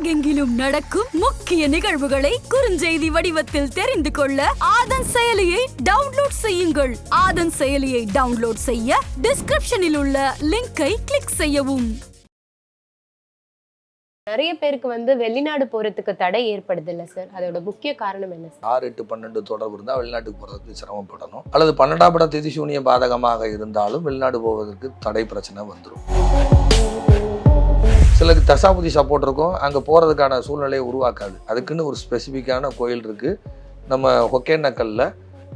உலகெங்கிலும் நடக்கும் முக்கிய நிகழ்வுகளை குறுஞ்செய்தி வடிவத்தில் தெரிந்து கொள்ள ஆதன் செயலியை டவுன்லோட் செய்யுங்கள். ஆதன் செயலியை டவுன்லோட் செய்ய டிஸ்கிரிப்ஷனில் உள்ள லிங்கை கிளிக் செய்யவும். நிறைய பேருக்கு வெளிநாடு போறதுக்கு தடை ஏற்படுது இல்ல சார், அதோட முக்கிய காரணம் என்ன சார்? 6, 8, 12 தொடர்பு இருந்தால் வெளிநாட்டுக்கு போகிறதுக்கு சிரமப்படணும். அல்லது 12ஆம் இடம் திதி சூனிய பாதகமாக இருந்தாலும் வெளிநாடு போவதற்கு தடை பிரச்சனை வந்துடும். சிலருக்கு தசாபுதி சப்போர்ட் இருக்கும், அங்கே போகிறதுக்கான சூழ்நிலையை உருவாக்காது. அதுக்குன்னு ஒரு ஸ்பெசிஃபிக்கான கோயில் இருக்குது நம்ம ஒகேனக்கல்ல.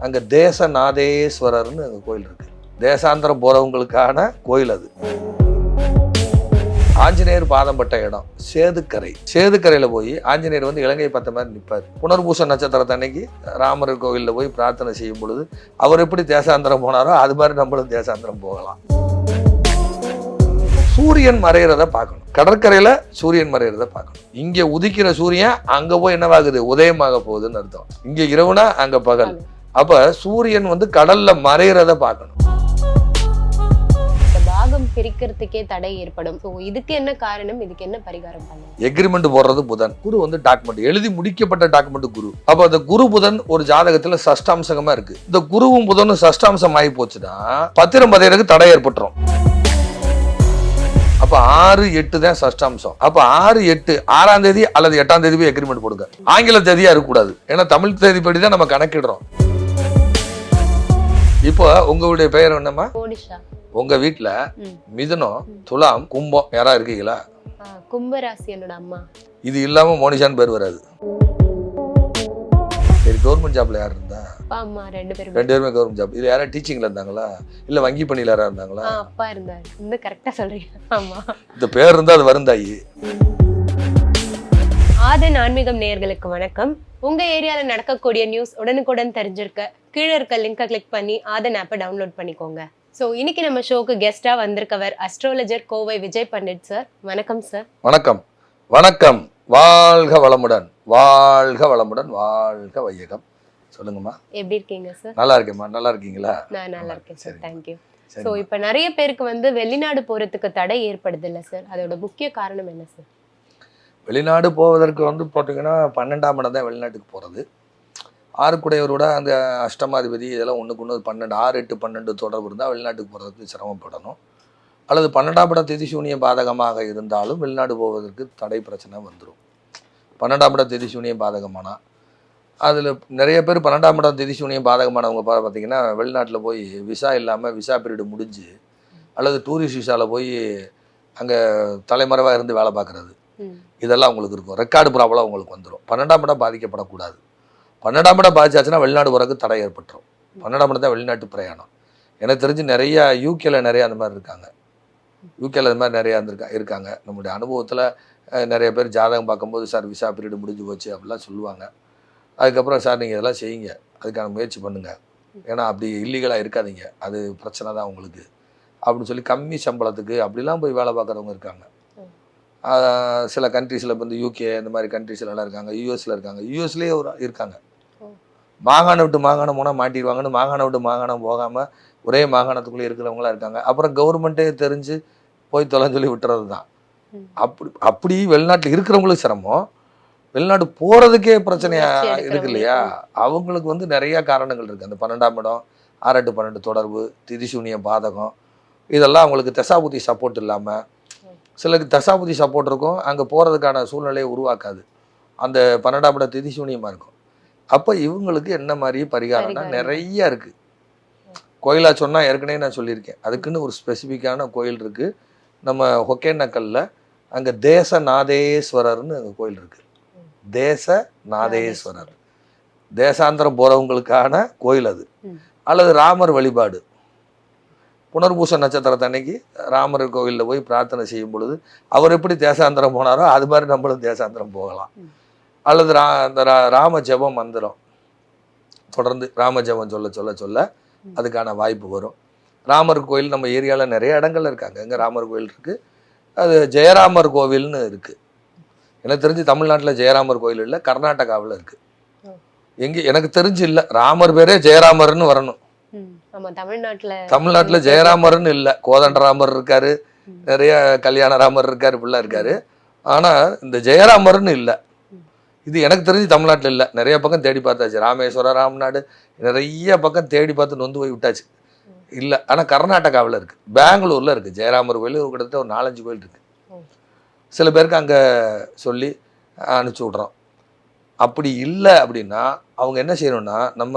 அங்கே தேசநாதேஸ்வரர்னு அங்கே கோயில் இருக்குது. தேசாந்திரம் போகிறவங்களுக்கான கோயில் அது. ஆஞ்சநேயர் பாதம் பட்ட இடம் சேதுக்கரை. சேதுக்கரையில் போய் ஆஞ்சநேயர் இலங்கை பார்த்த மாதிரி நிற்பார். புனர்பூச நட்சத்திரத்தை அன்னைக்கு ராமர் கோவிலில் போய் பிரார்த்தனை செய்யும் பொழுது அவர் எப்படி தேசாந்திரம் போனாரோ அது மாதிரி நம்மளும் தேசாந்திரம் போகலாம். சூரியன் மறைகிறத பார்க்கணும். கடற்கரையில் சூரியன் மறைகிறத பார்க்கணும். இங்கே உதிக்கிற சூரியன் அங்கே போய் என்னவாகுது, உதயமாக போகுதுன்னு அர்த்தம். இங்கே இரவுனா அங்கே பகல். அப்போ சூரியன் கடல்ல மறைகிறத பார்க்கணும். பிரிக்கிறதுக்கே தடை ஏற்படும். இதுக்கு என்ன காரணம், இதுக்கு என்ன பரிகாரம் பண்ணணும்? எக்ரிமெண்ட் போடுறது புதன். குரு டாக்குமெண்ட் எழுதி முடிக்கப்பட்ட டாக்குமெண்ட் குரு. அப்ப அந்த குரு புதன் ஒரு ஜாதகத்துல சஷ்டாம்சமா இருக்கு. இந்த குருவும் புதனும் சஷ்டாம்சம் ஆகி போச்சுன்னா பத்திரம் பதியறதுக்கு தடை ஏற்பட்டுரும். அப்ப 6, 8 தான் சஷ்டாம்சம். அப்ப 6, 8 6ஆம் தேதி அல்லது 8ஆம் தேதி போய் எக்ரிமெண்ட் போடுங்க. ஆங்கில தேதியா இருக்கக்கூடாது, ஏன்னா தமிழ் தேதிப்படி தான் நம்ம கணக்கிடுறோம். இப்போ உங்களுடைய பெயர் என்னம்மா? உங்க வீட்டுல மிதுனம், துலாம், கும்பம் யாரா இருக்கீங்களா? கும்பராசி என்னோட அம்மா. இது இல்லாம மோனிஷான்னு பேர் வராது. சரி, கவர்மெண்ட் ஜாப்ல யார் இருந்தா? அம்மா. 2 பேருமே கவர்மெண்ட் ஜாப். இது யாரா டீச்சிங்ல இருந்தாங்களா இல்ல வங்கி பணியில யாரா இருந்தாங்களா? அப்பா இருந்தாரு. இன்னும் கரெக்டா சொல்றீங்க. ஆமா, இந்த பேர் இருந்தா அது வருந்தாயி. ஆதன் ஆன்மீகம் நேயர்களுக்கு வணக்கம். உங்க ஏரியால நடக்கக்கூடிய நியூஸ் உடனுக்குடன் தெரிஞ்சிருக்க கீழே இருக்க லிங்கை கிளிக் பண்ணி ஆதன் ஆப்பை டவுன்லோட் பண்ணிக்கோங்க. ஸோ இன்னைக்கு நம்ம ஷோக்கு கெஸ்டா வந்திருக்கவர் அஸ்ட்ராலஜர் கோவை விஜய் பண்டிட் சார். வணக்கம் சார். வணக்கம். வணக்கம். வாழ்க வளமுடன், வாழ்க வளமுடன், வாழ்க வையகம். சொல்லுங்கம்மா, எப்படி இருக்கீங்க சார்? நல்லா இருக்கேம்மா. நல்லா இருக்கீங்களா? நான் நல்லா இருக்கேன் சார், தேங்க்யூ. ஸோ இப்போ நிறைய பேருக்கு வெளிநாடு போறதுக்கு தடை ஏற்படுது இல்லை சார், அதோட முக்கிய காரணம் என்ன சார்? வெளிநாடு போவதற்கு போட்டிங்கன்னா 12ஆம் இடம் தான் வெளிநாட்டுக்கு போகிறது. 6 குடையவரோட அந்த அஷ்டமாதிபதி இதெல்லாம் ஒன்றுக்கு ஒன்று 12, 6, 8, 12 தொடர்பு இருந்தால் வெளிநாட்டுக்கு போகிறதுக்கு சிரமப்படணும். அல்லது 12ஆம் இடம் திதி சூனிய பாதகமாக இருந்தாலும் வெளிநாடு போவதற்கு தடை பிரச்சனை வந்துடும். 12ஆம் இடம் திதி சூனிய பாதகமானால் அதில் நிறைய பேர் 12ஆம் இடம் திதி சூனிய பாதகமானவங்க பார்த்தீங்கன்னா வெளிநாட்டில் போய் விசா இல்லாமல் விசா பீரியடு முடிஞ்சு அல்லது டூரிஸ்ட் விசாவில் போய் அங்கே தலைமறைவாக இருந்து வேலை பார்க்குறது, இதெல்லாம் உங்களுக்கு இருக்கும். ரெக்கார்டு ப்ராப்ளம் உங்களுக்கு வந்துடும். 12ஆம் இடம் பாதிக்கப்படக்கூடாது. 12ஆம் இடம் பாதிச்சாச்சுன்னா வெளிநாடு போகிறதுக்கு தடை ஏற்பட்டுரும். 12ஆம் இடம் தான் வெளிநாட்டு பிரயாணம். எனக்கு தெரிஞ்சு நிறையா யூகேல நிறையா அந்த மாதிரி இருக்காங்க. யூகேல அது மாதிரி நிறையா இருக்காங்க. நம்முடைய அனுபவத்தில் நிறைய பேர் ஜாதகம் பார்க்கும்போது சார் விசா பீரியடு முடிஞ்சு போச்சு அப்படிலாம் சொல்லுவாங்க. அதுக்கப்புறம் சார் நீங்கள் இதெல்லாம் செய்யுங்க, அதுக்கான முயற்சி பண்ணுங்கள், ஏன்னா அப்படி இல்லீகலாக இருக்காதீங்க, அது பிரச்சனை தான் உங்களுக்கு அப்படின்னு சொல்லி கம்மி சம்பளத்துக்கு அப்படிலாம் போய் வேலை பார்க்குறவங்க இருக்காங்க. சில கண்ட்ரீஸில் யூகே இந்த மாதிரி கண்ட்ரீஸ்லாம் இருக்காங்க. யூஎஸில் இருக்காங்க. யூஎஸ்லேயே இருக்காங்க. மாகாணம் விட்டு மாகாணம் போனால் மாட்டிடுவாங்கன்னு மாகாணம் விட்டு மாகாணம் போகாமல் ஒரே மாகாணத்துக்குள்ளே இருக்கிறவங்களாம் இருக்காங்க. அப்புறம் கவர்மெண்ட்டே தெரிஞ்சு போய் தொலைன்னு சொல்லி விட்டுறது தான். அப்படி வெளிநாட்டில் இருக்கிறவங்களுக்கு சிரமம், வெளிநாட்டு போகிறதுக்கே பிரச்சனையாக இருக்கு இல்லையா? அவங்களுக்கு நிறையா காரணங்கள் இருக்குது. அந்த 12ஆம் இடம் 6, 8, 12 தொடர்பு, திதிசூனிய பாதகம், இதெல்லாம் அவங்களுக்கு தசாபுதி சப்போர்ட் இல்லாமல், சிலருக்கு தசாபுதி சப்போர்ட் இருக்கும், அங்கே போகிறதுக்கான சூழ்நிலையை உருவாக்காது. அந்த 12ஆம் இடம் திதிசூனியமாக இருக்கும். அப்போ இவங்களுக்கு என்ன மாதிரி பரிகாரம்னா நிறையா இருக்குது. கோயிலாக சொன்னால் ஏற்கனவே நான் சொல்லியிருக்கேன், அதுக்குன்னு ஒரு ஸ்பெசிஃபிக்கான கோயில் இருக்குது நம்ம ஒகேனக்கல்ல. அங்கே தேசநாதேஸ்வரர்னு அங்கே கோயில் இருக்குது. தேசநாதேஸ்வரர், தேசாந்திரம் போகிறவங்களுக்கான கோயில் அது. அல்லது ராமர் வழிபாடு. புனர்பூச நட்சத்திரத்தை அன்னைக்கு ராமர் கோவிலில் போய் பிரார்த்தனை செய்யும் பொழுது அவர் எப்படி தேசாந்திரம் போனாரோ அது மாதிரி நம்மளும் தேசாந்திரம் போகலாம். அல்லது அந்த ராம ஜபம் மந்திரம் தொடர்ந்து ராம ஜபம் சொல்ல சொல்ல சொல்ல அதுக்கான வாய்ப்பு வரும். ராமர் கோயில் நம்ம ஏரியாவில் நிறைய இடங்கள்ல இருக்காங்க. எங்கே ராமர் கோயில் இருக்குது, அது ஜெயராமர் கோவில்னு இருக்குது. எனக்கு தெரிஞ்சு தமிழ்நாட்டில் ஜெயராமர் கோயில் இல்லை, கர்நாடகாவில் இருக்குது. எங்கே எனக்கு தெரிஞ்சு இல்லை. ராமர் பேரே ஜெயராமர்னு வரணும். தமிழ்நாட்டுல ஜெயராமர்னு இல்ல, கோதண்டராமர் இருக்காரு, நிறைய கல்யாண ராமர் இருக்காரு, இப்படிலாம் இருக்காரு. ஆனால் இந்த ஜெயராமர்னு இல்லை. இது எனக்கு தெரிஞ்சு தமிழ்நாட்டில் இல்லை. நிறைய பக்கம் தேடி பார்த்தாச்சு. ராமேஸ்வரம், ராம்நாடு, நிறைய பக்கம் தேடி பார்த்து நொந்து போய் விட்டாச்சு. இல்லை. ஆனால் கர்நாடகாவில் இருக்குது, பெங்களூரில் இருக்குது ஜெயராமர் கோயில். கிட்டத்தட்ட ஒரு 4-5 கோயில் இருக்குது. சில பேருக்கு அங்கே சொல்லி அனுப்பிச்சி விட்றோம். அப்படி இல்லை அப்படின்னா அவங்க என்ன செய்யணும்னா, நம்ம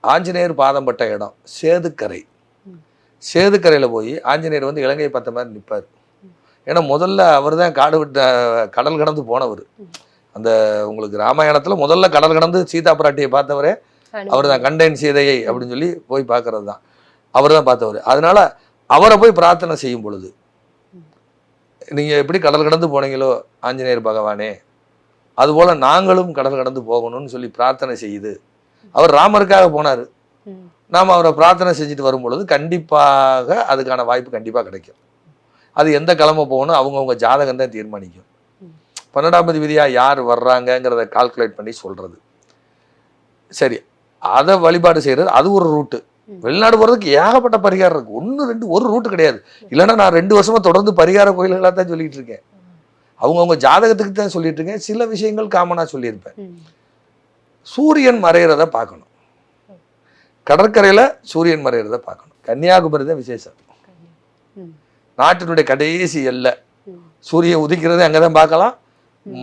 ஆஞ்சநேயர் பாதம் பட்ட இடம் சேதுக்கரை. சேதுக்கரையில் போய் ஆஞ்சநேயர் வந்து இலங்கை பார்த்த மாதிரி நிற்பார். ஏன்னா முதல்ல அவர் தான் காடு விட்ட கடல் கடந்து போனவர். அந்த உங்களுக்கு ராமாயணத்தில் முதல்ல கடல் கடந்து சீதா பிராட்டியை பார்த்தவரே அவர் தான். கண்டேன் சீதையை அப்படின்னு சொல்லி போய் பார்க்கறது தான் அவர் தான் பார்த்தவர். அதனால அவரை போய் பிரார்த்தனை செய்யும் பொழுது, நீங்கள் எப்படி கடல் கடந்து போனீங்களோ ஆஞ்சநேயர் பகவானே, அதுபோல் நாங்களும் கடல் கடந்து போகணும்னு சொல்லி பிரார்த்தனை செய்யுது. அவர் ராமருக்காக போனார். நாம் அவரை பிரார்த்தனை செஞ்சுட்டு வரும் பொழுது கண்டிப்பாக அதுக்கான வாய்ப்பு கண்டிப்பாக கிடைக்கும். அது எந்த கிழமை போகணும் அவங்கவுங்க ஜாதகம் தான் தீர்மானிக்கும். 12ஆம் விதியாக யார் வர்றாங்கங்கிறத கால்குலேட் பண்ணி சொல்கிறது. சரி, அதை வழிபாடு செய்கிறது அது ஒரு ரூட்டு. வெளிநாடு போகிறதுக்கு ஏகப்பட்ட பரிகாரம் இருக்குது. 1, 2 ஒரு ரூட்டு கிடையாது. இல்லைன்னா நான் 2 வருஷமாக தொடர்ந்து பரிகார கோயில்களாக தான் சொல்லிகிட்டு இருக்கேன். அவங்கவுங்க ஜாதகத்துக்கு தான் சொல்லிட்டு இருக்கேன். சில விஷயங்கள் காமனாக சொல்லியிருப்பேன். சூரியன் மறைகிறத பார்க்கணும். கடற்கரையில் சூரியன் மறைகிறத பார்க்கணும். கன்னியாகுமரி தான் விசேஷம். நாட்டினுடைய கடைசி எல்லை. சூரியன் உதிக்கிறதே அங்கே தான் பார்க்கலாம்,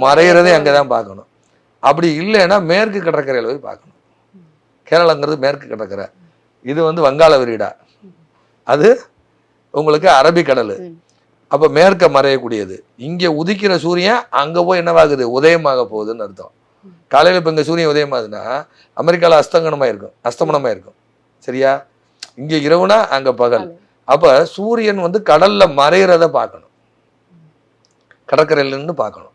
மறைகிறதே அங்கே தான் பார்க்கணும். அப்படி இல்லைன்னா மேற்கு கடற்கரையில் போய் பார்க்கணும். கேரளாங்கிறது மேற்கு கடற்கரை, இது வந்து வங்காள விரிடா, அது உங்களுக்கு அரபிக்கடல். அப்போ மேற்க மறையக்கூடியது. இங்கே உதிக்கிற சூரியன் அங்கே போய் என்னவாகுது, உதயமாக போகுதுன்னு அர்த்தம். காலையில் இப்போ இங்கே சூரியன் உதயமாகுதுன்னா அமெரிக்காவில் அஸ்தமனமாக இருக்கும். சரியா? இங்கே இரவுனா அங்கே பகல். அப்போ சூரியன் வந்து கடலில் மறைகிறத பார்க்கணும். கடற்கரையில இருந்து பார்க்கணும்.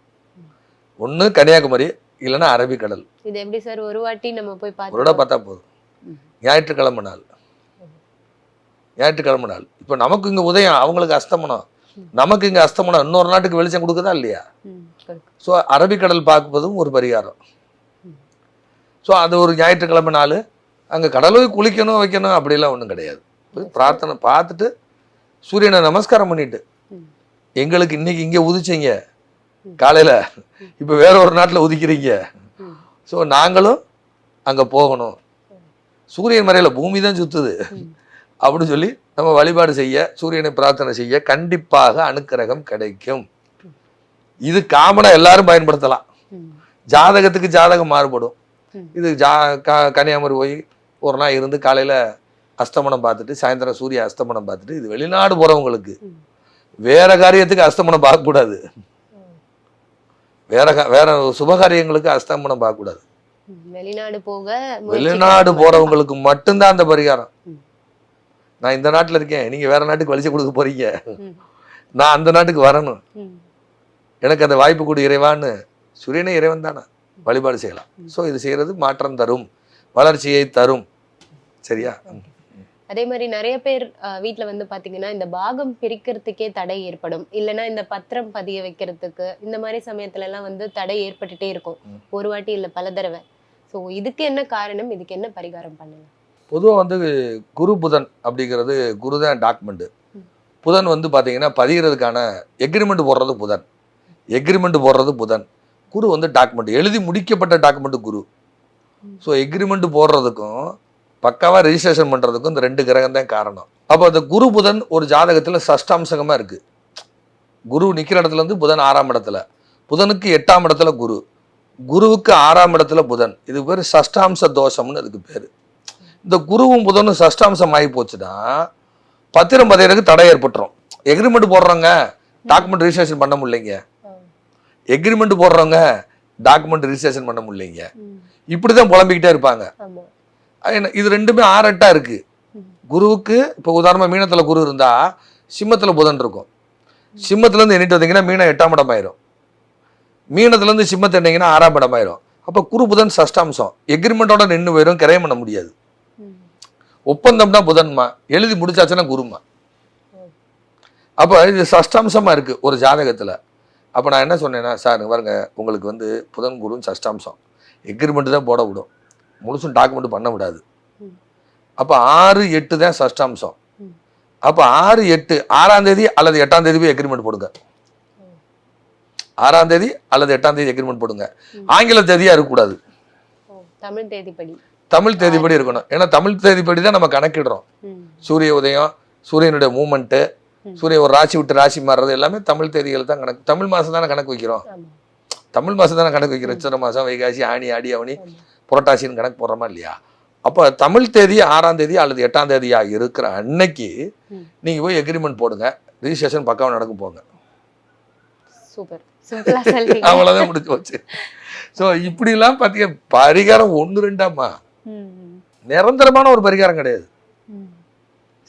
ஒன்று கன்னியாகுமரி, இல்லைன்னா அரபிக்கடல். இது எப்படி சார் ஒரு வாட்டி நம்ம போய் பார்த்தா போதும். ஞாயிற்றுக்கிழமை நாள். இப்போ நமக்கு இங்கே உதயம், அவங்களுக்கு அஸ்தமனம். நமக்கு இங்கே அஸ்தமனம். இன்னொரு நாட்டுக்கு வெளிச்சம் கொடுக்குதா இல்லையா? ஸோ அரபிக்கடல் பார்ப்பதும் ஒரு பரிகாரம். ஸோ அது ஒரு ஞாயிற்றுக்கிழமை நாள். அங்கே கடலுக்கு குளிக்கணும் வைக்கணும் அப்படிலாம் ஒன்றும் கிடையாது. பிரார்த்தனை பார்த்துட்டு சூரியனை நமஸ்காரம் பண்ணிட்டு, எங்களுக்கு இன்னைக்கு இங்கே உதிச்சிங்க காலையில், இப்போ வேற ஒரு நாட்டில் உதிக்கிறீங்க, ஸோ நாங்களும் அங்கே போகணும். சூரியன் மறையில் பூமி தான் சுற்றுது அப்படின்னு சொல்லி நம்ம வழிபாடு செய்ய, சூரியனை பிரார்த்தனை செய்ய கண்டிப்பாக அனுக்கிரகம் கிடைக்கும். இது காமனாக எல்லாரும் பயன்படுத்தலாம். ஜாதகத்துக்கு ஜாதகம் மாறுபடும். இது கன்னியாகுமரி போய் ஒரு நாள் இருந்து காலையில் அஸ்தமனம் பார்த்துட்டு சாயந்தரம் சூரிய அஸ்தமனம் பார்த்துட்டு, இது வெளிநாடு போகிறவங்களுக்கு. வேற காரியத்துக்கு அஸ்தமனம் பார்க்கக்கூடாது. வேற சுபகாரியங்களுக்கு அஸ்தமனம் பார்க்கக்கூடாது. வெளிநாடு போறவங்களுக்கு மட்டும்தான் அந்த பரிகாரம். நான் இந்த நாட்டில் இருக்கேன், நீங்க வேற நாட்டுக்கு வலிச்சு கொடுக்க போறீங்க, நான் அந்த நாட்டுக்கு வரணும், எனக்கு அந்த வாய்ப்பு கூட இறைவான்னு சூரியனே இறைவன் தானே, வழிபாடு செய்யலாம். ஸோ இது செய்யறது மாற்றம் தரும், வளர்ச்சியை தரும். சரியா? அதே மாதிரி நிறைய பேர் வீட்டுல வந்து பாத்தீங்கன்னா இந்த பாகம் பிரிக்கிறதுக்கே தடை ஏற்படும், இல்லைன்னா இந்த பத்திரம் பதிய வைக்கிறதுக்கு இந்த மாதிரி சமயத்துல எல்லாம் வந்து தடை ஏற்பட்டுட்டே இருக்கும், ஒரு வாட்டி இல்லை பல தடவை. ஸோ இதுக்கு என்ன காரணம், இதுக்கு என்ன பரிகாரம் பண்ணலாம்? பொதுவாக வந்து குரு புதன் அப்படிங்கிறது, குரு தான் டாக்குமெண்ட். புதன் வந்து பார்த்தீங்கன்னா பதிகிறதுக்கான எக்ரிமெண்ட் போடுறது புதன். குரு வந்து டாக்குமெண்ட், எழுதி முடிக்கப்பட்ட டாக்குமெண்ட் குரு. ஸோ எக்ரிமெண்ட் போடுறதுக்கும் பக்காவாக ரெஜிஸ்ட்ரேஷன் பண்ணுறதுக்கும் இந்த 2 கிரகம் தான் காரணம். அப்போ அந்த குரு புதன் ஒரு ஜாதகத்தில் சஷ்டாம்சகமாக இருக்குது. குரு நிற்கிற இடத்துல இருந்து புதன் 6ஆம் இடத்துல, புதனுக்கு 8ஆம் இடத்துல குரு, குருவுக்கு 6ஆம் இடத்துல புதன். இது பேர் சஷ்டாம்ச தோஷம்னு அதுக்கு பேர். இந்த குருவும் புதனும் சஷ்டாம்சம் ஆகி போச்சுன்னா பத்திரம் பதியறதுக்கு தடை ஏற்பட்டுரும். எக்ரிமெண்ட் போடுறவங்க டாக்குமெண்ட் ரெஜிஸ்ட்ரேஷன் பண்ண முடியலைங்க, எக்ரிமெண்ட் போடுறவங்க டாக்குமெண்ட் ரெஜிஸ்ட்ரேஷன் பண்ண முடியலைங்க, இப்படிதான் புலம்பிக்கிட்டே இருப்பாங்க. இது ரெண்டுமே 6-8 இருக்கு. குருவுக்கு இப்போ உதாரணமாக மீனத்தில் குரு இருந்தா சிம்மத்தில் புதன் இருக்கும். சிம்மத்திலேருந்து எண்ணிட்டு வந்தீங்கன்னா மீனம் 8ஆம் இடம் ஆயிரும், மீனத்துலேருந்து சிம்மத்தை எண்ணிங்கன்னா 6ஆம் இடம் ஆயிரும். அப்போ குரு புதன் சஷ்டாம்சம், எக்ரிமெண்டோட நின்று போயிடும், கிரையம் பண்ண முடியாது. ஒப்பந்தம்னா புதன்மா, எழுதி முடிச்சாச்சுன்னா குருமா. அப்போ இது சஷ்டாம்சமாக இருக்கு ஒரு ஜாதகத்தில். அப்போ நான் என்ன சொன்னேன்னா, சார் பாருங்க உங்களுக்கு வந்து புதன் குரு சஷ்டாம்சம், எக்ரிமெண்ட் தான் போட விடும், முழுசும் டாக்குமெண்ட் பண்ண விடாது. அப்போ 6-8 தான் சஷ்டாம்சம். அப்போ 6-8 6ஆம் தேதி அல்லது 8ஆம் தேதி போய் எக்ரிமெண்ட் போடுங்க. 6ஆம் தேதி அல்லது 8ஆம் தேதி எக்ரிமெண்ட் போடுங்க. ஆங்கில தேதியாக இருக்கக்கூடாது, தமிழ் தேதிப்படி. தமிழ் தேதிப்படி இருக்கணும். ஏன்னா தமிழ் தேதிப்படி தான் நம்ம கணக்கிடுறோம். சூரிய உதயம், சூரியனுடைய மூமெண்ட்டு, சூரியன் ஒரு ராசி விட்டு ராசி மாறுறது எல்லாமே தமிழ் தேதிகள் தான் கணக்கு. தமிழ் மாதம் தானே கணக்கு வைக்கிறோம், தமிழ் மாதம் தானே கணக்கு வைக்கிறோம். சித்திரை மாதம், வைகாசி, ஆனி, ஆடி, அவனி, புரட்டாசின்னு கணக்கு போடுறோமா இல்லையா? அப்போ தமிழ் தேதி 6ஆம் தேதி அல்லது 8ஆம் தேதியாக இருக்கிற அன்னைக்கு நீங்கள் போய் எக்ரிமெண்ட் போடுங்க, ரிஜிஸ்ட்ரேஷன் பக்காவாக நடக்கும் போங்க. சூப்பர், சிம்பிளா சொல்றீங்க. அவ்வளோதான் முடிஞ்சு போச்சு. ஸோ இப்படிலாம் பார்த்தீங்க, பரிகாரம் 1-2ஆமா, நிரந்தரமான ஒரு பரிகாரம் கிடையாது.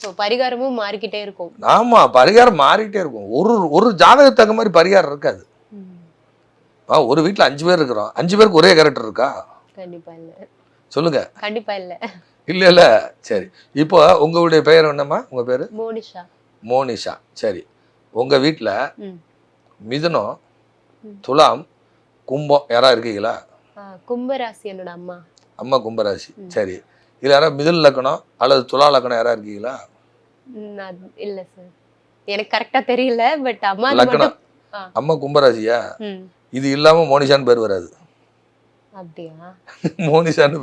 ஸோ பரிகாரமும் மாறிக்கிட்டே இருக்கும். ஆமாம், பரிகாரம் மாறிக்கிட்டே இருக்கும். ஒரு ஜாதகத்துக்கு தகுந்த மாதிரி பரிகாரம் இருக்காது. ஒரு வீட்டில் 5 பேர் இருக்கிறோம், 5 பேருக்கு ஒரே கேரக்டர் இருக்கா? கண்டிப்பா இல்ல. சொல்லுங்க. கண்டிப்பா இல்ல. இல்ல இல்ல. சரி, இப்போ உங்களுடைய பெயர் என்னம்மா? உங்க பேரு? மோனிஷா. மோனிஷா. சரி, உங்க வீட்டில் மிதுனம், துலாம், கும்பம் யாரா இருக்கீங்களா? கும்பராசி என்னோட அம்மா. அம்மா கும்பராசி. சரி, இதுல யாராவது மிதுன லக்கணம் அல்லது துலா லக்கணம் யாரா இருக்கீங்களா? இல்ல சார், எனக்கு கரெக்டா தெரியல. பட் அம்மா லக்கணம். அம்மா கும்பராசியா? இது இல்லாம மோனிஷான்னு பேர் வராது. அப்படியா? மோனிஷான்னு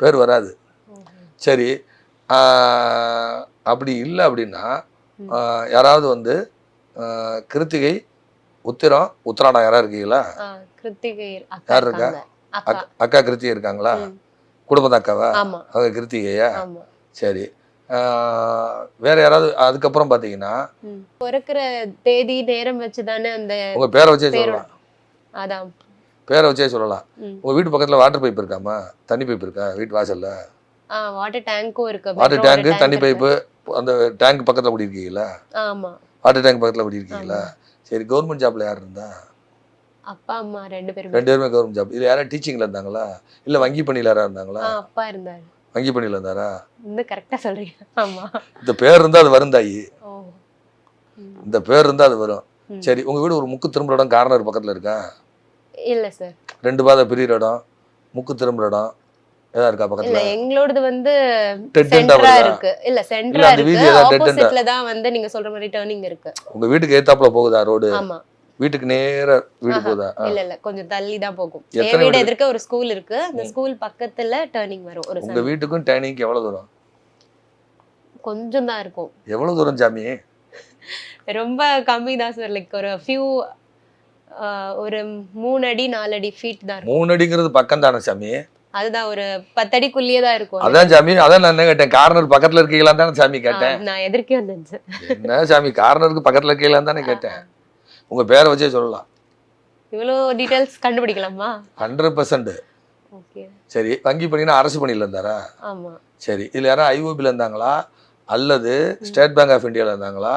பேர் வராது. சரி, அப்படி இல்லை அப்படின்னா யாராவது வந்து கிருத்திகை, உத்திரம், உத்திராடம் யாரா இருக்கீங்களா? கிருத்திகை யார் இருக்கா? அக்கா கிருத்திகை இருக்காங்களா? குடும்பத்து அக்காவா? அவங்க கிருத்திகையா? சரி, வேற யாராவது? அதுக்கப்புறம் பாத்தீங்கன்னா பிறக்கிற தேதி நேரம் வச்சுதானே அந்த உங்க பேரை வச்சே சொல்லலாம். அதான் பேரை வச்சே சொல்லலாம். உங்க வீட்டு பக்கத்துல வாட்டர் பைப் இருக்காமா? தண்ணி பைப் இருக்கா வீட்டு வாசல்ல? வாட்டர் டேங்கும் இருக்கு. வாட்டர் டேங்க், தண்ணி பைப்பு, அந்த டேங்க் பக்கத்துல குடியிருக்கீங்களா? ஆமா, வாட்டர் டேங்க் பக்கத்துல குடியிருக்கீங்களா? சரி, கவர்மெண்ட் ஜாப்ல யார் இருந்தா? அப்பா அம்மா 2 பேருமே கவர்மெண்ட் ஜாப். இது யாரா டீச்சிங்ல இருந்தாங்களா இல்ல வங்கி பணியில யாரா இருந்தாங்களா? அப்பா இருந்தாரு. வங்கி பணியில இருந்தாரா? இந்த கரெக்டா சொல்றீங்க. ஆமா, இந்த பேர் இருந்தா அது வரும் தாயி. இந்த பேர் இருந்தா அது வரும். சரி, உங்க வீடு ஒரு முக்கு திரும்புற இடம் கார்னர் பக்கத்துல இருக்கா? இல்ல சார். 2 பாதை பிரியிற இடம், முக்கு திரும்புற இடம் ஏதா இருக்கா பக்கத்துல? இல்ல, எங்களோடது வந்து சென்டரா இருக்கு. இல்ல, சென்டரா இருக்கு. ஆப்போசிட்ல தான் வந்து நீங்க சொல்ற மாதிரி டர்னிங் இருக்கு. உங்க வீட்டுக்கு ஏத்தாப்புல போகுதா ரோடு? ஆமா. வீட்டுக்கு நேரா வீடு போகுதா? இல்ல, கொஞ்சம் தள்ளி தான் போகும். வீடு எதிர்க்க ஒரு ஸ்கூல் இருக்கு. அந்த ஸ்கூல் பக்கத்துல டர்னிங் வரும். உங்க வீட்டுக்கும் டர்னிங்க்கு எவ்வளவு தூரம்? கொஞ்சம் தான் இருக்கும். எவ்வளவு தூரம் சாமி? ரொம்ப கம்மி தான் சார். லைக் ஒரு ஃபியூ, ஒரு 3 அடி 4 அடி ஃபீட் தான் இருக்கும். 3 அடிங்கிறது பக்கம் தானே சாமி? அதுதான் ஒரு 10 அடிக்குள்ளேயே தான் இருக்கும். அதான் சாமி, அதான் நான் என்ன கேட்டேன், கார்னர் பக்கத்துல இருக்கீங்களா தானே சாமி கேட்டேன். நான் எதிர்க்கே வந்தேன். என்ன சாமி, கார்னருக்கு பக்கத்துல இருக்கீங்களா தானே கேட்டேன். உங்க பேரை வச்சே சொல்லலாம். இவ்வளோ டீடைல்ஸ் கண்டுபிடிக்கலாமா? 100%. ஓகே. சரி, வங்கி பணினா அரசு பணியில இருந்தாரா? ஆமா. சரி, இதுல யாரா ஐஓபில இருந்தாங்களா அல்லது ஸ்டேட் பேங்க் ஆஃப் இந்தியால இருந்தாங்களா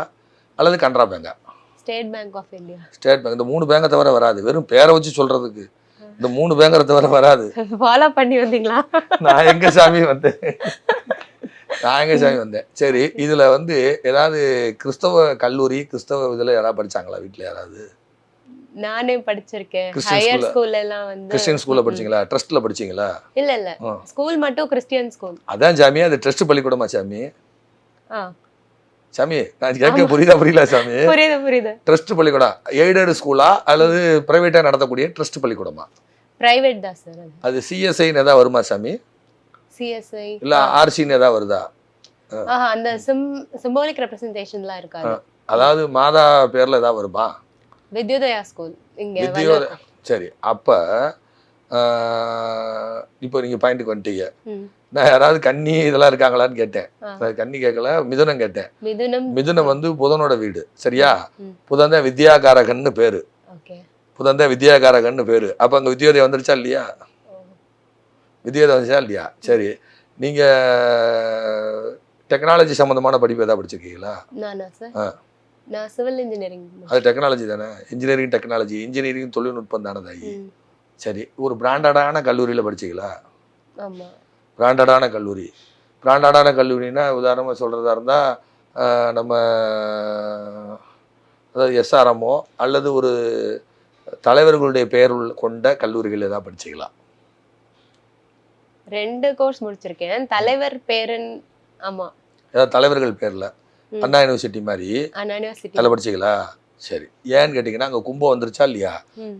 அல்லது கனரா பேங்கா? State Bank of India. State Bank. இந்த 3 பேங்கை தவிர வராது. வெறும் பேரை வச்சு சொல்றதுக்கு இந்த 3 பேங்கை தவிர வராது. ஃபாலோ பண்ணி வந்தீங்களா? நான் எங்க சாமி வந்தேன்? சரி, இதுல வந்து ஏதாவது கிறிஸ்தவ கல்லூரி, கிறிஸ்தவ இதுல யாராவது படிச்சாங்களா வீட்டுல யாராவது? நானே படிச்சிருக்கேன். ஹையர் ஸ்கூல்ல எல்லாம் வந்து கிறிஸ்டியன் ஸ்கூல்ல படிச்சீங்களா? ட்ரஸ்ட்ல படிச்சீங்களா? இல்ல, ஸ்கூல் மட்டும் கிறிஸ்டியன் ஸ்கூல். அதான் சாமி, அது ட்ரஸ்ட் பள்ளிக்கூடமா சாமி? சாமி, நான் கேட்க புரியல சாமி? புரியுது. ட்ரஸ்ட் பள்ளிக்கூடம் எய்டட் ஸ்கூலா அல்லது பிரைவேட்டா நடத்தக்கூடிய ட்ரஸ்ட் பள்ளிக்கூடமா? பிரைவேட் தான் சார். அது சிஎஸ்ஐன்னு ஏதாவது வருமா சாமி? சிஎஸ்ஐ இல்ல ஆர்சின்னு ஏதாவது வருதா? அந்த சிம்பாலிக் ரெப்ரசன்டேஷன்லாம் இருக்காது. அதாவது மாதா பேர்ல ஏதாவது வருமா? வித்யோதயா ஸ்கூல் இங்க. சரி, அப்ப இப்போ நீங்க பாயிண்ட்க்கு வந்துட்டீங்க. நான் யாராவது கன்னி இதெல்லாம் இருக்காங்களான்னு கேட்டேன். கன்னி கேட்கல, மிதுனம் கேட்டேன். மிதுனம் வந்து புதனோட வீடு, சரியா? புதன் தான் வித்யாகாரகன்னு பேரு. புதன் தான் வித்யாகாரகன்னு பேரு. அப்ப அங்க வித்யோதயம் வந்துருச்சா இல்லையா? வித்யோதயம் வந்துச்சா இல்லையா? சரி, நீங்க டெக்னாலஜி சம்பந்தமான படிப்பு ஏதாவது படிச்சிருக்கீங்களா? நான் சிவில் இன்ஜினியரிங். அது டெக்னாலஜி தானே? இன்ஜினியரிங் டெக்னாலஜி, இன்ஜினியரிங் தொழில்நுட்பம் தானே தாயி? சரி, ஒரு பிராண்டடான கல்லூரியில படிச்சீங்களா? ஆமா. பிராண்டடான கல்லூரினா உதாரணமாக சொல்கிறதா இருந்தால் நம்ம அதாவது எஸ்ஆர்எம்மோ அல்லது ஒரு தலைவர்களுடைய பெயர் கொண்ட கல்லூரிகள் ஏதாவது படிச்சிக்கலாம்? 2 கோர்ஸ் முடிச்சிருக்கேன். தலைவர் பேரன். ஆமா, ஏதாவது தலைவர்கள் பேரில் அண்ணா யூனிவர்சிட்டி மாதிரி அதில் படிச்சிங்களா? சரி, ஏன்னு கேட்டிங்கன்னா அங்கே கும்பம் வந்துருச்சா இல்லையா?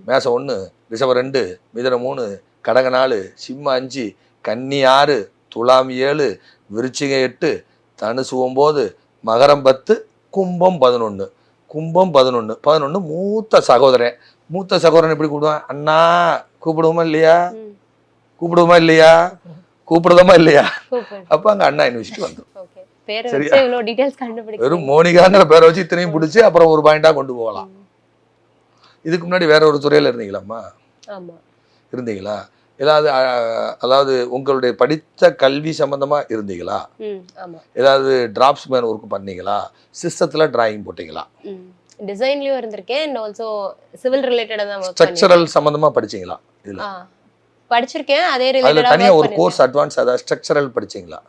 மேசம் 1, ரிஷபம் 2, மிதுனம் 3, கடகம் 4, சிம்மம் 5, கன்னி 6, துலாம் 7, விருச்சிகம் 8, தனுசு 9, மகரம் 10, கும்பம் 11. கும்பம் 11 மூத்த சகோதரன். மூத்த சகோதரன் எப்படி கூப்பிடுவான்? அண்ணா கூப்பிடுவோமா இல்லையா? கூப்பிடுவோமா இல்லையா? கூப்பிடுதோமா இல்லையா? அப்ப அங்க அண்ணா யூனிவர்சிட்டி வந்துடும். சரியா? வெறும் மோனிகாங்கிற பேரை வச்சு இத்தனையும் பிடிச்சி அப்புறம் ஒரு பாயிண்டா கொண்டு போகலாம். இதுக்கு முன்னாடி வேற ஒரு துறையில இருந்தீங்களாம்மா? இருந்தீங்களா? ஏதாவது அதாவது உங்களுடைய படித்த கல்வி சம்பந்தமா இருந்தீங்களா? ஏதாவது டிராப்ஸ் மேன் ஒர்க் பண்ணீங்களா? சிஸ்டத்துல டிராயிங் போட்டீங்களா? டிசைன்லயும் இருந்திருக்கேன் and also civil related தான் work ஸ்ட்ரக்சரல் சம்பந்தமா படிச்சீங்களா? இதுல படிச்சிருக்கேன். அதே அதுல ரிலேட்டடா தனியா ஒரு கோர்ஸ் அட்வான்ஸ் அத ஸ்ட்ரக்சரல் படிச்சீங்களா?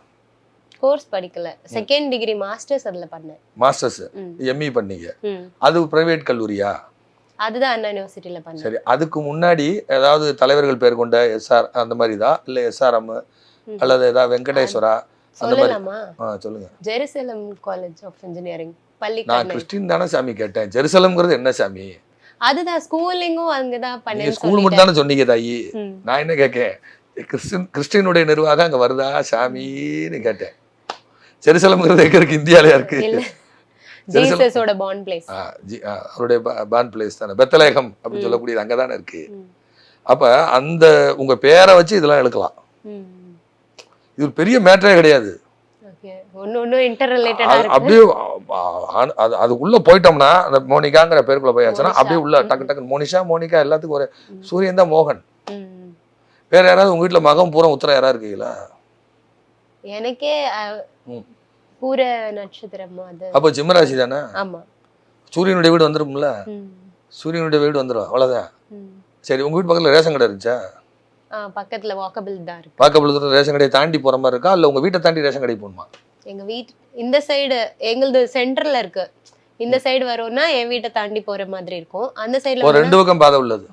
கோர்ஸ் படிக்கல. செகண்ட் டிகிரி மாஸ்டர்ஸ் அதுல பண்ணேன். மாஸ்டர்ஸ் எம்இ பண்ணீங்க. அது பிரைவேட் கல்லூரியா? அதுதான் அண்ணா யுனிவர்சிட்டில பண்ணேன். சரி, அதுக்கு முன்னாடி ஏதாவது தலைவர்கள் பேர் கொண்ட எஸ்ஆர் அந்த மாதிரிதா இல்ல எஸ்ஆர்எம் அல்லது ஏதாவது வெங்கடேஸ்வரா அந்த மாதிரி? சொல்லலாமா? சொல்லுங்க. ஜெருசலம் காலேஜ் ஆஃப் இன்ஜினியரிங் பள்ளி. நான் கிறிஸ்டின் தானே சாமி கேட்டேன். ஜெருசலம்ங்கிறது என்ன சாமி? அதுதான் ஸ்கூலிங்கும் அங்கதான் பண்ணேன். ஸ்கூல் மட்டும் தானே சொன்னீங்க தாயி. நான் என்ன கேட்கேன், கிறிஸ்டினுடைய நிர்வாகம் அங்க வருதா சாமின்னு கேட்டேன். ஜெருசலம்ங்கிறது எங்க இருக்கு? இந்தியாலயா இருக்கு? ஜீசஸோட பார்ன் பிளேஸ். அவருடைய பார்ன் பிளேஸ் தானே, பெத்லகேம் அப்படின்னு சொல்லக்கூடியது அங்கதானே இருக்கு. அப்ப அந்த உங்க பேரை வச்சு இதெல்லாம் எடுக்கலாம். இது ஒரு பெரிய மேட்டரே கிடையாது. அப்படியே அதுக்குள்ள போயிட்டோம்னா அந்த மோனிகாங்கிற பேருக்குள்ள போயாச்சுன்னா அப்படியே உள்ள டக்கு டக்கு மோனிஷா மோனிகா எல்லாத்துக்கும் ஒரு சூரியன் தான் மோகன். வேற யாராவது உங்க வீட்டுல மகம் பூரா உத்தரம் யாராவது இருக்கீங்களா? எனக்கே பூர நட்சத்திரம். அப்ப ஜிம்மராசி தானே? ஆமா. சூரியனுடைய வீடு வந்துரும்ல. சூரியனுடைய வீடு வந்துடும், அவ்வளவுதான். சரி, உங்க வீட்டு பக்கத்துல ரேஷன் கடை இருந்துச்சா? பக்கத்துல வாக்கபிள் தான் இருக்கு. வாக்கபிள் ரேஷன் கடையை தாண்டி போற மாதிரி இருக்கா இல்ல உங்க வீட்டை தாண்டி ரேஷன் கடை போகணுமா? எங்க வீட்டு இந்த சைடு எங்களது சென்டர்ல இருக்கு. இந்த சைடு வரோம்னா என் வீட்டை தாண்டி போற மாதிரி இருக்கும். அந்த சைடுல ஒரு 2 பக்கம் பாதை உள்ளது.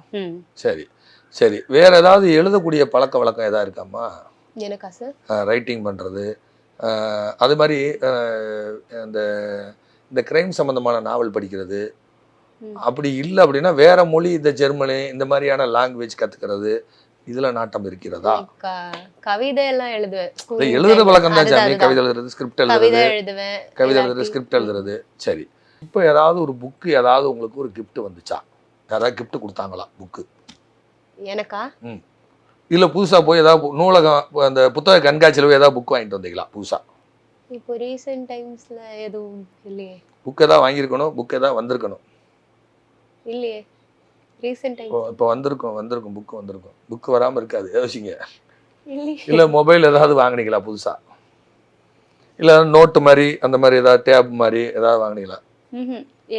சரி சரி, வேற ஏதாவது எழுதக்கூடிய பழக்க வழக்கம் ஏதாவது இருக்காமா? எனக்கா சார்? ரைட்டிங் பண்றது அது மாதிரி இந்த இந்த கிரைம் சம்பந்தமான நாவல் படிக்கிறது அப்படி இல்லை அப்படின்னா வேற மொழி, இந்த ஜெர்மனி இந்த மாதிரியான லாங்குவேஜ் கத்துக்கிறது இதுல நாட்டம் இருக்கிறதா? கவிதை எல்லாம் எழுதுவேன். எழுதுற பழக்கம் தான் சாமி. கவிதை எழுதுறது, ஸ்கிரிப்ட் எழுதுறது, கவிதை எழுதுறது, ஸ்கிரிப்ட் எழுதுறது. சரி, இப்போ ஏதாவது ஒரு புக்கு ஏதாவது உங்களுக்கு ஒரு கிஃப்ட் வந்துச்சா? யாராவது கிஃப்ட் கொடுத்தாங்களா புக்கு? எனக்கா? இல்ல புதுசா போய் ஏதாவது நூலகம் அந்த புத்தக கண்காட்சியில போய் ஏதாவது புக் வாங்கிட்டு வந்தீங்களா புதுசா? இப்போ ரீசன்ட் டைம்ஸ்ல எதுவும் இல்லையே. புக் ஏதாவது வாங்கியிருக்கணும், புக் ஏதாவது வந்திருக்கணும். இல்லையே ரீசன்ட் டைம். இப்போ வந்திருக்கும் புக் வந்திருக்கும். புக் வராம இருக்காது, யோசிங்க. இல்ல மொபைல் ஏதாவது வாங்குனீங்களா புதுசா? இல்ல நோட்டு மாதிரி அந்த மாதிரி ஏதாவது டேப் மாதிரி ஏதாவது வாங்குனீங்களா?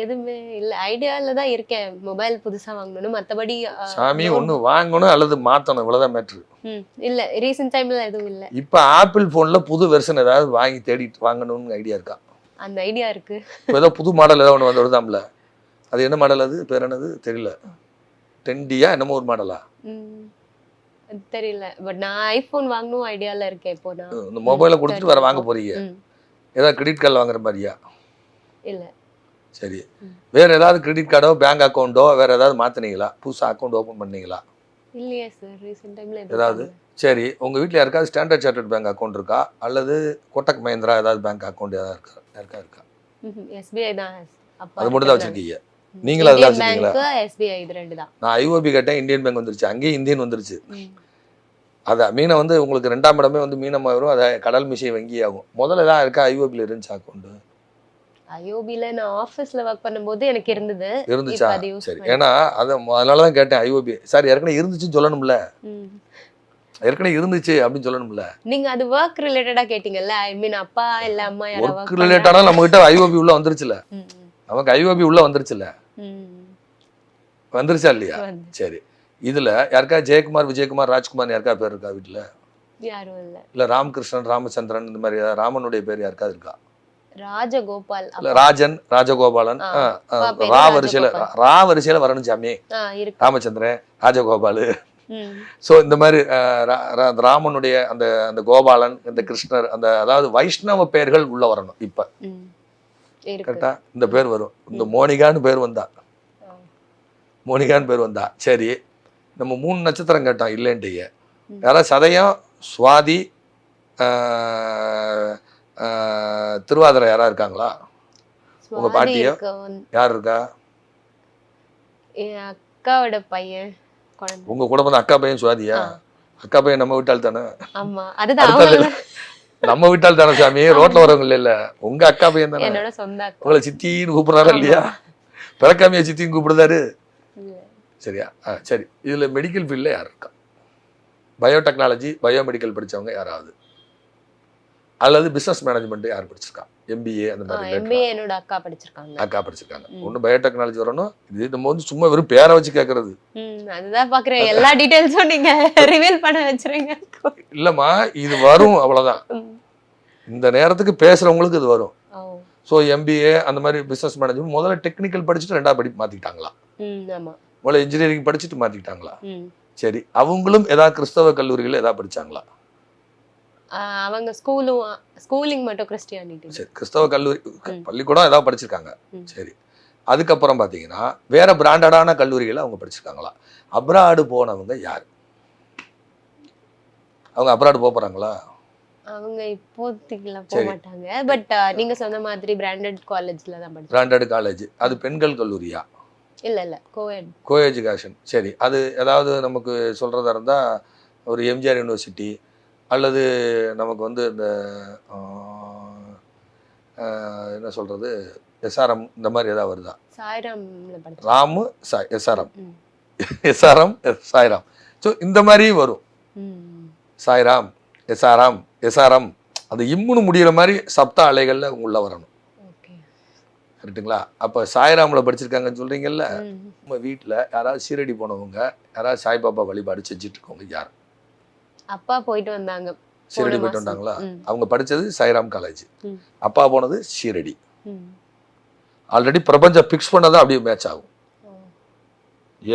எதுவுமே இல்ல. ஐடியால தான் இருக்கேன் மொபைல் புதுசா வாங்கணும். மத்தபடி சாமி ஒண்ணு வாங்கணும் அல்லது மாத்தணும், இவ்வளவுதான் மேட்ரு. இல்ல ரீசன்ட் டைம்ல எதுவும் இல்ல. இப்ப ஆப்பிள் போன்ல புது வெர்ஷன் ஏதாவது வாங்கி தேடிட்டு வாங்கணும்னு ஐடியா இருக்கா? அந்த ஐடியா இருக்கு. இப்போ ஏதோ புது மாடல் ஏதாவது ஒன்று வந்து வருதாம்ல, அது என்ன மாடல்? அது பேர் என்னது தெரியல. 10Dயா என்னமோ ஒரு மாடலா தெரியல. பட் நான் ஐபோன் வாங்கணும் ஐடியால இருக்கேன். இப்போ நான் இந்த மொபைலை கொடுத்துட்டு வேற வாங்க போறீங்க. ஏதாவது கிரெடிட் கார்டு வாங்குற மாதிரியா? இல்ல. சரி, வேற ஏதாவது கிரெடிட் கார்டோ பேங்க் அக்கௌண்டோ வேற ஏதாவது மாத்தினீங்களா? புதுசா அக்கௌண்ட் ஓபன் பண்ணீங்களா? இல்லையே சார் ரீசன்ட் டைம்ல ஏதாவது. சரி, உங்க வீட்ல யாருக்காவது ஸ்டாண்டர்ட் சார்ட்டர்ட் பேங்க் அக்கௌண்ட் இருக்கா அல்லது கோட்டக் மஹிந்திரா ஏதாவது பேங்க் அக்கௌண்ட் ஏதாவது இருக்கா? SBI தான். அது மட்டும் தான் வச்சிருக்கீங்க நீங்களா? அதெல்லாம் வச்சிருக்கீங்களா? SBI இது ரெண்டு தான். நான் IOB கேட்டேன், இந்தியன் பேங்க் வந்துருச்சு. அங்கேயும் இந்தியன் வந்துருச்சு. அதான் மீனை வந்து உங்களுக்கு 2ஆம் இடமே வந்து மீனமாக வரும். அதை கடல் மிசை வங்கி ஆகும். முதல்ல தான் இருக்கா IOBல இருந்துச்சு அக்கௌண்ட்? IOBல நான் ஆஃபீஸ்ல ஒர்க் பண்ணும்போது எனக்கு இருந்துச்சா? சரி, ஏன்னா அதனால தான் கேட்டேன் IOB. சார் ஏற்கனவே இருந்துச்சுன்னு சொல்லணும்ல, ஏற்கனவே இருந்துச்சு அப்படின்னு சொல்லணும்ல. நீங்க அது ஒர்க் ரிலேட்டடா கேட்டீங்கல்ல. ஐ மீன் அப்பா இல்ல அம்மா யாராவது ஒர்க் ரிலேட்டடா நம்ம கிட்ட IOB உள்ள வந்துருச்சுல. நமக்கு IOB உள்ள வந்துருச்சுல. வந்துருச்சா இல்லையா? சரி, இதுல யாருக்கா ஜெயக்குமார், விஜயகுமார், ராஜ்குமார் யாருக்கா பேர் இருக்கா வீட்டுல? யாரும் இல்ல. இல்ல ராமகிருஷ்ணன், ராமச்சந்திரன் இந்த மாதிரி ராமனுடைய பேர் யாருக்கா இருக்கா? ராஜகோபால். ராஜன், ராஜகோபாலன். ரா வரிசையில வரணும் சாமி. ராமச்சந்திரன், ராஜகோபால். சோ இந்த மாதிரி ராமனுடைய அந்த அந்த கோபாலன், இந்த கிருஷ்ணர், அந்த அதாவது வைஷ்ணவ பெயர்கள் உள்ள வரணும். இப்ப இருக்கு. கரெக்டா இந்த பேர் வரும். இந்த மோனிகான்னு பேர் வந்தா, மோனிகான்னு பேர் வந்தா சரி. நம்ம 3 நட்சத்திரம் கேட்டோம் இல்லைன்ட்டீங்க. யாராவது சதயம், சுவாதி, திருவாதிரை யாரா இருக்காங்களா? உங்க சுவாதி பாட்டியோ இருக்கு. யார் இருக்கா? என் அக்காவோட பையன் குழந்தை. உங்க கூட பிறந்த அக்கா பையன் சுவாதியா? அக்கா பையன் நம்ம வீட்டால் தானே? ஆமா, அதுதான் அடுத்தது அவங்க நம்ம வீட்டால் தானே சாமி, ரோட்ல வரவங்க இல்ல, உங்க அக்கா பையன் தானே. என்னோட சொந்த அக்கா. உங்களை சித்தின்னு கூப்பிடுறாரா இல்லையா? பிறக்காமையா சித்தின்னு கூப்பிடுறாரு. சரியா? சரி. இதுல மெடிக்கல் ஃபீல்ட்ல யார் இருக்கா? பயோடெக்னாலஜி, பயோமெடிக்கல் படிச்சவங்க யாராவது, அல்லது பிசினஸ் மேனேஜ்மெண்ட் யார் படிச்சிருக்கா? MBA அந்த மாதிரி MBA என்னோட அக்கா படிச்சிருக்காங்க. அக்கா படிச்சிருக்காங்க. ஒண்ணு பயோடெக்னாலஜி வரணும். இது நம்ம வந்து சும்மா வெறும் பேரை வச்சு கேட்கறது அதுதான் பாக்குறேன். எல்லா டீடைல்ஸும் நீங்க ரிவீல் பண்ண வச்சிருங்க. இல்லம்மா, இது வரும் அவ்வளவுதான். இந்த நேரத்துக்கு பேசுறவங்களுக்கு இது வரும். ஸோ MBA அந்த மாதிரி பிசினஸ் மேனேஜ்மெண்ட் முதல்ல டெக்னிக்கல் படிச்சுட்டு 2ஆவது படிப்பு மாத்திக்கிட்டாங்களா? முதல்ல இன்ஜினியரிங் படிச்சுட்டு மாத்திக்கிட்டாங்களா? சரி. அவங்களும் ஏதாவது கிறிஸ்தவ கல்லூரிகள் ஏதாவது படிச்சாங்களா? அவங்க ஸ்கூலிங் மட்டும் கிறிஸ்டியானிட்டி. சரி. கிறிஸ்தவ கல்லூரி பள்ளிக்கூடம் ஏதாவது படிச்சிருக்காங்க. சரி. அதுக்கப்புறம் பார்த்தீங்கன்னா வேற பிராண்டடான கல்லூரிகளை அவங்க படிச்சிருக்காங்களா? அப்ராடு போனவங்க யார்? அவங்க அப்ராடு போறாங்களா? அவங்க இப்போதைக்குலாம் போக மாட்டாங்க. பட் நீங்க சொன்ன மாதிரி பிராண்டட் காலேஜ்ல தான் படிச்சாங்க. Branded college. அது பெண்கள் கல்லூரியா? இல்ல கோஎட். Co education. சரி. அது ஏதாவது நமக்கு சொல்றதா இருந்தா ஒரு MGR யூனிவர்சிட்டி, அல்லது நமக்கு வந்து இந்த என்ன சொல்றது, SRM இந்த மாதிரி ஏதாவது வருதா? சாய்ராம்ல படிச்சேன். ராமு SRM சாய்ராம். ஸோ இந்த மாதிரி வரும். சாய்ராம், SRM அது இம்முன்னு முடிகிற மாதிரி சப்த அலைகள்ல உள்ள வரணும். கரெக்டுங்களா? அப்போ சாய்ராமில் படிச்சிருக்காங்கன்னு சொல்றீங்கல்ல, நம்ம வீட்டில் யாராவது சீரடி போனவங்க, யாராவது சாய்பாபா வழிபாடு செஞ்சுட்டு இருக்கவங்க யார்? அப்பா போயிட்டு வந்தாங்க. சீரடி போயிட்டு வந்தாங்களா? அவங்க படிச்சது சாய்ராம் காலேஜ், அப்பா போனது சீரடி. ஆல்ரெடி பிரபஞ்சம் பிக்ஸ் பண்ணதான் அப்படியே மேட்ச் ஆகும்,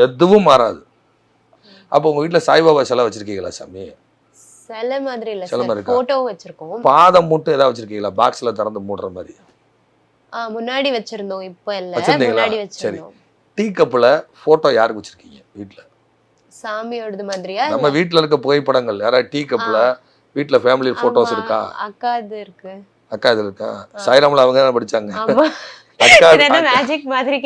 எதுவும் மாறாது. அப்போ உங்க வீட்டில் சாய்பாபா சிலை வச்சிருக்கீங்களா சாமி? சிலை மாதிரி இல்ல, சிலை மாதிரி போட்டோ வச்சிருக்கோம். பாதம் மூட்டு ஏதாவது வச்சிருக்கீங்களா? பாக்ஸ்ல திறந்து மூடுற மாதிரி முன்னாடி வச்சிருந்தோம், இப்போ இல்ல. வச்சிருந்தீங்களா? சரி. டீ கப்ல போட்டோ யாருக்கு வச்சிருக்கீங்க வீட்ல? சாமியோடது மாதிரியா? நம்ம வீட்ல இருக்க புகைப்படங்கள் யாராவது டீ கப்ல வீட்ல ஃபேமிலி போட்டோஸ் இருக்கா? அக்கா இது இருக்கு. அக்கா இது இருக்கா? சாய்ராம்ல அவங்க தான் படிச்சாங்க. ஆமா. அக்கா மேஜிக் மாதிரி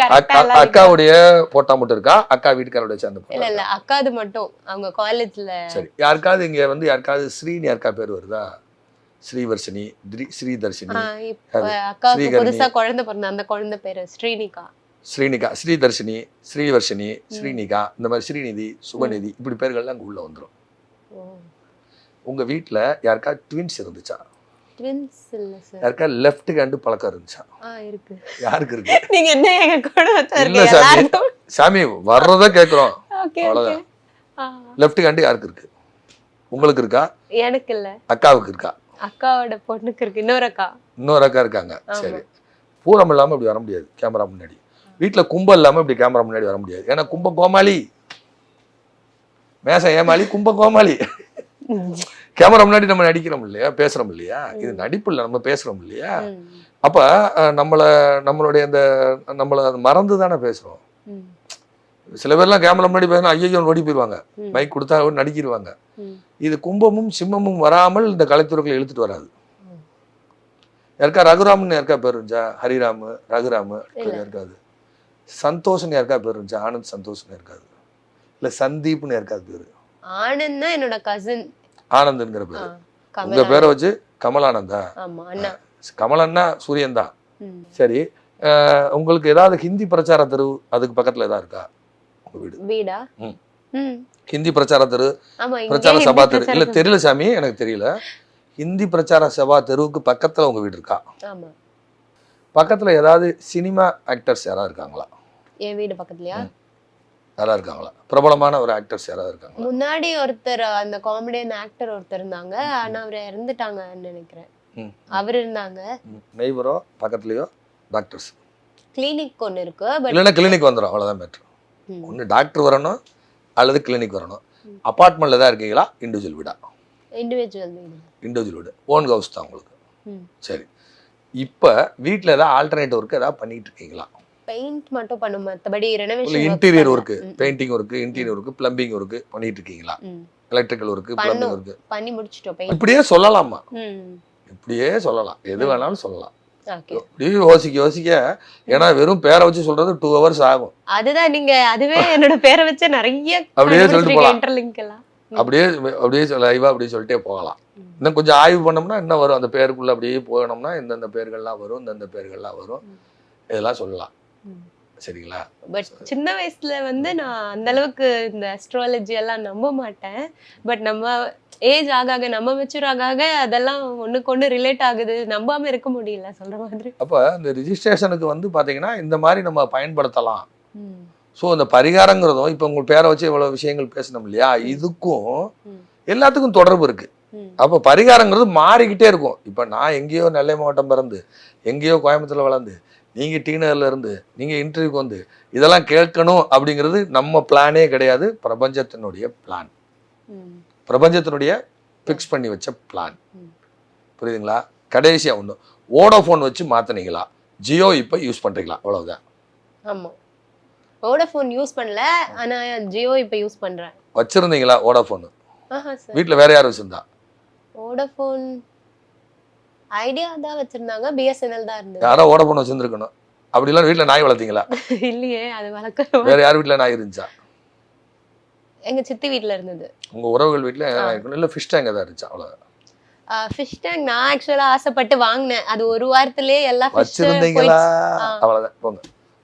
கரெக்ட்டா அக்காவுடைய போட்டோ மட்டும் இருக்கா? அக்கா வீட்டுக்காரோட சேர்ந்து போட்டோ? இல்ல அக்காது மட்டும் அவங்க காலேஜ்ல. சரி. யாருக்காவது இங்க வந்து யாருக்காவது ஸ்ரீனி யாருக்கா பேர் வருதா? ஸ்ரீவர்ஷினி, ஸ்ரீதர்ஷினி. அக்காவுக்கு புதுசா குழந்தை பிறந்த அந்த குழந்தை பேரு ஸ்ரீனிகா. ஸ்ரீதர்ஷினி, ஸ்ரீவர்ஷினி, ஸ்ரீனிகா, இந்த மாதிரி ஸ்ரீநிதி, சுபநிதி, இப்படி பேர்கள்லாம் அங்க உள்ள வந்துடும். உங்க வீட்டுல யாருக்கா ட்வின்ஸ் இருந்துச்சா? ட்வின்ஸ் இல்ல சார். யாருக்கா லெஃப்ட் ஹேண்ட் பழக்கம் இருந்துச்சா? இருக்கு. யாருக்கு இருக்கு? நீங்க என்ன எங்க கூட இல்ல சாமி, சாமி வர்றத கேக்குறோம். அவ்வளவுதான். லெஃப்ட் ஹேண்ட் யாருக்கு இருக்கு? உங்களுக்கு இருக்கா? எனக்கு இல்ல. அக்காவுக்கு இருக்கா? அக்காவோட பொண்ணுக்கு இருக்கு. இன்னொரு அக்கா இருக்காங்க. சரி. பூரம் இல்லாம இப்படி வர முடியாது கேமரா முன்னாடி. வீட்டுல கும்பம் இல்லாம இப்படி கேமரா முன்னாடி வர முடியாது. ஏன்னா கும்ப கோமாளி, மேச ஏமாளி, கும்ப கோமாளி. கேமரா முன்னாடி நம்ம நடிக்கிறோம் இல்லையா, பேசுறோம் இல்லையா? இது நடிப்பு இல்லை, நம்ம பேசுறோம் இல்லையா? அப்ப நம்மளுடைய அந்த நம்மள மறந்து தானே பேசுறோம். சில பேர்லாம் கேமரா முன்னாடி பேசினா ஐயோ ஓடி போயிடுவாங்க, மைக் கொடுத்தா நடிக்கிடுவாங்க. இது கும்பமும் சிம்மமும் வராமல் இந்த கலைத்துறைகளை இழுத்துட்டு வராது. யாருக்கா ரகுராம்னு யாருக்கா பேர் இருந்துச்சா? ஹரிராமு, ரகுராமு இருக்காது. சந்தோஷ்னு யாருக்கா பேர் இருந்துச்சா? ஆனந்த் சந்தோஷ்னு இருக்காது. இல்ல சந்தீப்னு யாருக்காது பேரு? ஆனந்த்னா என்னோட கசின் ஆனந்த்ங்கிற பேரு. உங்க பேரை வச்சு கமலானந்தா? கமலன்னா சூரியன் தான். சரி. உங்களுக்கு ஏதாவது ஹிந்தி பிரச்சார தெரு அதுக்கு பக்கத்துல ஏதாவது இருக்கா உங்க வீடு? வீடா? ஹிந்தி பிரச்சார தெரு, பிரச்சார சபா தெரு இல்ல தெரியல சாமி, எனக்கு தெரியல. ஹிந்தி பிரச்சார சபா தெருவுக்கு பக்கத்துல உங்க வீடு இருக்கா? பக்கத்துல ஏதாவது சினிமா ஆக்டர்ஸ் யாராவது இருக்காங்களா? என் வீடு பக்கத்துலயா? யாரா இருக்காங்களா? பிரபலமான ஒரு ஆக்டர்ஸ் யாராவது இருக்காங்களா? முன்னாடி ஒருத்தர் அந்த காமெடியன் ஆக்டர் ஒருத்தர் இருந்தாங்க, ஆனா அவர் இறந்துட்டாங்கன்னு நினைக்கிறேன். அவர் இருந்தாங்க. நெய்பரோ பக்கத்துலயோ டாக்டர்ஸ் கிளினிக் ஒன்று இருக்கு. இல்லைன்னா கிளினிக் வந்துடும், அவ்வளோதான் மேட்ரு. ஒன்று டாக்டர் வரணும் அல்லது கிளினிக் வரணும். அப்பார்ட்மெண்ட்ல தான் இருக்கீங்களா? இண்டிவிஜுவல் வீடா? இண்டிவிஜுவல் வீடு. இண்டிவிஜுவல் வீடு. ஓன் ஹவுஸ் தான் உங்களுக்கு. சரி. இப்போ வீட்டில் ஏதாவது ஆல்டர்னேட் ஒர்க் ஏதாவது பண்ணிட்டு இருக்கீங்களா? பெயிண்ட் மட்டும் பண்ணும், மற்றபடி renovation interior work, painting work, interior work, plumbing work பண்ணிட்டு இருக்கீங்களா? எலக்ட்ரிக்கல் ஒர்க்கு, பிளம்பிங் ஒர்க்கு பண்ணி முடிச்சிட்டோம். பெயிண்ட் இப்படியே சொல்லலாமா? இப்படியே சொல்லலாம், எது வேணாலும் சொல்லலாம். இப்படியே யோசிக்க ஏன்னா வெறும் பேரை வச்சு சொல்றது 2 hours ஆகும். அதுதான் நீங்க அதுவே என்னோட பேரை வச்சு நிறைய அப்படியே சொல்லிட்டு போகலாம். இன்டர்லிங்க் எல்லாம் அப்படியே லைவா அப்படியே சொல்லிட்டே போகலாம். இன்னும் கொஞ்சம் ஆய்வு பண்ணோம்னா என்ன வரும், அந்த பேருக்குள்ள அப்படியே போனோம்னா இந்தந்த பேர்கள்லாம் வரும், இந்தந்த பேர்கள்லாம் வரும், இதெல்லாம் சொல்லலாம். சரிங்களா? பட் சின்ன வயசுல வந்து நான் அந்த அளவுக்கு இந்த அஸ்ட்ராலஜி எல்லாம் நம்ப மாட்டேன். பட் நம்ம ஏஜ் ஆக நம்ம மெச்சூர் ஆக அதெல்லாம் ஒண்ணுக்கு ஒண்ணு ரிலேட் ஆகுது, நம்பாம இருக்க முடியல சொல்ற மாதிரி. அப்ப இந்த ரிஜிஸ்ட்ரேஷனுக்கு வந்து பாத்தீங்கன்னா இந்த மாதிரி நம்ம பயன்படுத்தலாம். ஸோ இந்த பரிகாரங்கிறதும் இப்போ உங்கள் பேரை வச்சு இவ்வளவு விஷயங்கள் பேசணும் இல்லையா, இதுக்கும் எல்லாத்துக்கும் தொடர்பு இருக்கு. அப்போ பரிகாரங்கிறது மாறிக்கிட்டே இருக்கும். இப்போ நான் எங்கேயோ நெல்லை மாவட்டம் பிறந்து எங்கேயோ கோயம்புத்தூர்ல வளர்ந்து நீங்கள் டீனர்ல இருந்து நீங்கள் இன்டர்வியூக்கு வந்து இதெல்லாம் கேட்கணும் அப்படிங்கிறது நம்ம பிளானே கிடையாது. பிரபஞ்சத்தினுடைய பிளான், பிரபஞ்சத்தினுடைய ஃபிக்ஸ் பண்ணி வச்ச பிளான். புரியுதுங்களா? கடைசியாக ஒன்று, வோடாஃபோன் வச்சு மாற்றினீங்களா, ஜியோ இப்போ யூஸ் பண்ணுறீங்களா, அவ்வளவுதான். ஆமாம், வோடாஃபோன் யூஸ் பண்ணல, ஆனா ஜியோ இப்போ யூஸ் பண்றேன். வச்சிருந்தீங்களா வோடாஃபோன்? வீட்டில் வேற யாரும் வச்சிருந்தா? வோடாஃபோன் ஐடியா தான் வச்சிருந்தாங்க, பிஎஸ்என்எல் தான் இருந்தது. யாரோ வோடாஃபோன் வச்சிருந்துருக்கணும். அப்படிலாம் வீட்டில் நாய் வளர்த்தீங்களா? இல்லையே, அது வளர்க்க வேற யார் வீட்டில் நாய் இருந்துச்சா? எங்க சித்தி வீட்டில் இருந்தது. உங்க உறவுகள் வீட்டில் இல்லை ஃபிஷ் டேங்க் ஏதாவது இருந்துச்சா? அவ்வளோதான். ஃபிஷ் டேங்க் நான் ஆக்சுவலா ஆசைப்பட்டு வாங்கினேன். அது ஒரு வாரத்திலே எல்லா வச்சிருந்தீங்களா? அவ்வளோதான். போங்க,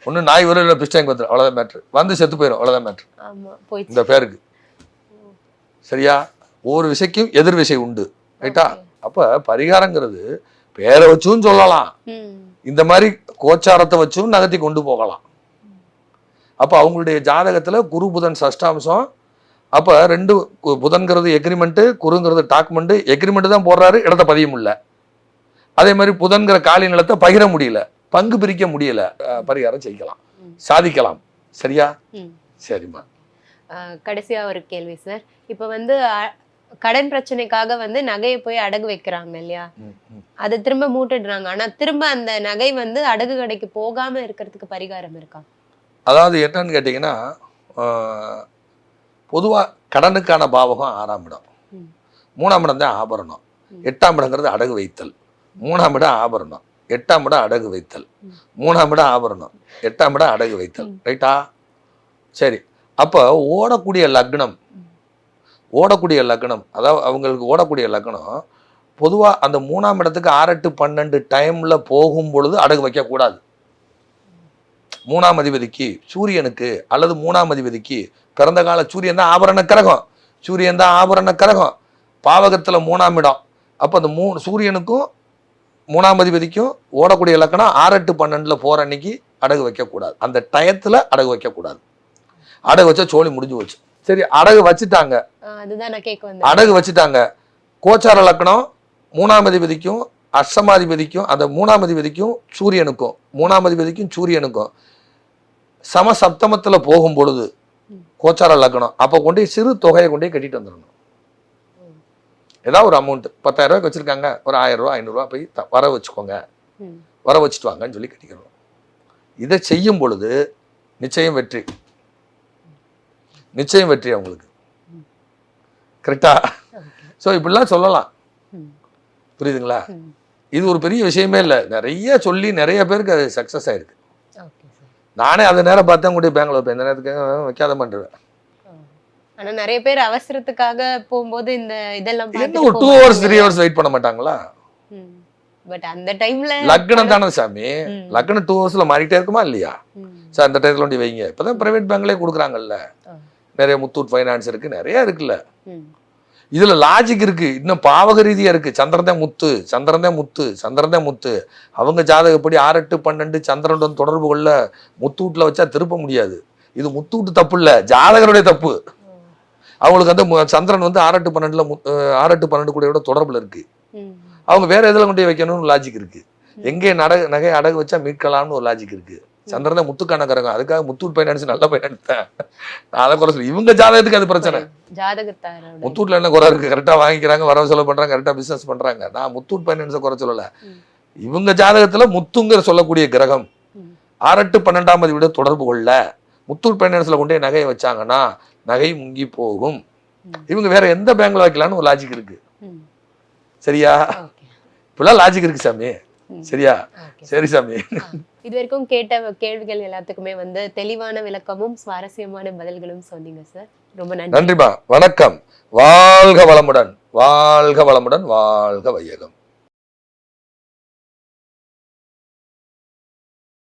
ஒன்றும் நாய் வரும் இல்லை ஃபிஷ் டேங்க் வந்துடும், அவ்வளோதான் மேட்ரு. வந்து செத்து போயிடும், அவ்வளோதான் மேட்ரு. ஆமா, போயிடுச்சு இந்த பேருக்கு. சரியா? ஒரு விஷயக்கும் எதிர் விசை உண்டு, ரைட்டா? அப்ப பரிகாரங்கிறது பேரை வச்சும் சொல்லலாம், இந்த மாதிரி கோச்சாரத்தை வச்சும் நகர்த்தி கொண்டு போகலாம். அப்ப அவங்களுடைய ஜாதகத்துல குரு புதன் சஷ்டாம்சம். அப்ப 2 புதன்கிறது எக்ரிமெண்ட், குருங்கிறது டாக்குமெண்ட். எக்ரிமெண்ட் தான் போடுறாரு, இடத்த பதிய முடியல. அதே மாதிரி புதன்கிற காலி நிலத்தை பகிர முடியல, பங்கு பிரிக்க முடியல. பரிகாரம் செய்யலாம், சாதிக்கலாம். சரியா? சரிம்மா. கடைசியா ஒரு கேள்வி சார். இப்ப வந்து கடன் பிரச்சனைக்காக வந்து நகையை போய் அடகு வைக்கிறாங்க இல்லையா, அதை திரும்ப மூட்டுடுறாங்க. ஆனா திரும்ப அந்த நகை வந்து அடகு கடைக்கு போகாம இருக்கிறதுக்கு பரிகாரம் இருக்கா? அதாவது என்னன்னு கேட்டீங்கன்னா, பொதுவா கடனுக்கான பாவகம் 6ஆம் இடம், 3ஆம் இடம் தான் ஆபரணம், 8ஆம் இடங்கிறது அடகு வைத்தல், 3ஆம் இடம் ஆபரணம், 8ஆம் இடம் அடகு வைத்தல், 3ஆம் இடம் ஆபரணம், 8ஆம் இடம் அடகு வைத்தல். ரைட்டா? சரி. அப்போ ஓடக்கூடிய லக்னம், அதாவது அவங்களுக்கு ஓடக்கூடிய லக்னம் பொதுவாக அந்த 3ஆம் இடத்துக்கு 6, 8, 12 டைம்ல போகும் பொழுது அடகு வைக்கக்கூடாது. 3ஆம் அதிபதிக்கு சூரியனுக்கு அல்லது 3ஆம் அதிபதிக்கு பிறந்த கால சூரியன் தான் ஆபரண கிரகம், பாவகத்துல 3ஆம் இடம். அப்போ அந்த சூரியனுக்கும் 3ஆம் அதிபதிக்கும் ஓடக்கூடிய லக்னம் 6, 8, 12 போற அன்னைக்கு அடகு வைக்கக்கூடாது. அந்த டயத்துல அடகு வைக்கக்கூடாது. அடகு வச்சா சோழி முடிஞ்சு போச்சு. சரி, அடகு வச்சுட்டாங்க, அடகு வச்சுட்டாங்க. கோச்சார லக்னம் 3ஆம் அதிபதிக்கும் அஷ்டமாதிபதிக்கும், அந்த 3ஆம் அதிபதிக்கும் சூரியனுக்கும், 3ஆம் அதிபதிக்கும் சூரியனுக்கும் சமசப்தமத்துல போகும் பொழுது கோச்சார லக்னம், அப்போ கொண்டு சிறு தொகையை கொண்டே கட்டிட்டு வந்துடணும். ஏதாவது ஒரு அமௌண்ட் 10,000 ரூபாய்க்கு வச்சிருக்காங்க, ஒரு 1000 ரூபா 500 ரூபா போய் வர வச்சுக்கோங்க, வர வச்சுட்டு வாங்கன்னு சொல்லி கட்டிக்கணும். இதை செய்யும் பொழுது நிச்சயம் வெற்றி, அவங்களுக்கு. கரெக்டா? ஸோ இப்படிலாம் சொல்லலாம். புரியுதுங்களா? இது ஒரு பெரிய விஷயமே இல்லை. நிறைய சொல்லி நிறைய பேருக்கு அது சக்ஸஸ் ஆயிருக்கு. நானே அதை நேரம் பார்த்தேன் கூட பேங்க்ல வைப்பேன், இந்த நேரத்துக்கு வைக்காத பண்ணுறேன். ஆனா நிறைய பேர் அவசரத்துக்காக போகும்போது இந்த இதெல்லாம் ஒரு 2 hours 3 hours வெயிட் பண்ண மாட்டாங்களா? பட் அந்த டைம்ல லக்னம் தானே சாமி, லக்னம் 2 hours மாறிட்டே இருக்குமா இல்லையா? சார் அந்த டயத்துல ஒண்டி வைங்க. இப்பதான் பிரைவேட் பேங்க்லயே கொடுக்குறாங்கல்ல, நிறைய முத்தூட் ஃபைனான்ஸ் இருக்கு, நிறைய இருக்குல்ல. இதுல லாஜிக் இருக்கு, இன்னும் பாவக ரீதியா இருக்கு. சந்திரன் தான் முத்து. அவங்க ஜாதகப்படி 6, 8, 12 சந்திரனுடன் தொடர்பு கொள்ள முத்தூட்ல வச்சா திருப்ப முடியாது. இது முத்தூட்டு தப்பு இல்ல, ஜாதகருடைய தப்பு. அவங்களுக்கு வந்து சந்திரன் வந்து 6, 8, 12 கூட தொடர்புல இருக்கு. அவங்க வேற எதுல கொண்டு வைக்கணும்னு லாஜிக் இருக்கு. எங்கே நகை அடகு வச்சா மீட்கலாம்னு ஒரு லாஜிக் இருக்கு. சந்திரன் தான் முத்துக்கான கரகம், அதுக்காக முத்தூட் பைனான்ஸ் நல்ல பைனான்ஸ் தான். நான் அதை குறை சொல்லி, இவங்க ஜாதகத்துக்கு அது பிரச்சனை. முத்தூட்ல என்ன குறை இருக்கு? கரெக்டா வாங்கிக்கிறாங்க, வரவு செலவு பண்றாங்க, கரெக்டா பிசினஸ் பண்றாங்க. நான் முத்தூட் பைனான்ஸை குறை சொல்லல. இவங்க ஜாதகத்துல முத்துங்கிற சொல்லக்கூடிய கிரகம் 6-8-12ஆம் அதிபதியோட தொடர்பு கொள்ள முத்தூட் பைனான்ஸ்ல கொண்டு போய் நகையை வச்சாங்கன்னா நகை முங்கி போகும். இவங்க வேற எந்த பேங்க்ல வைக்கலாம்னு ஒரு லாஜிக் இருக்கு. சரியா? இப்பெல்லாம் லாஜிக் இருக்கு சாமி. சரியா? சரி சாமி. இது வரைக்கும் கேட்ட கேள்விகள் எல்லாத்துக்குமே வந்து தெளிவான விளக்கமும் சுவாரஸ்யமான பதில்களும் சொன்னீங்க சார். ரொம்ப நன்றி. நன்றிமா. வணக்கம். வாழ்க வளமுடன், வாழ்க வளமுடன், வாழ்க வையகம்.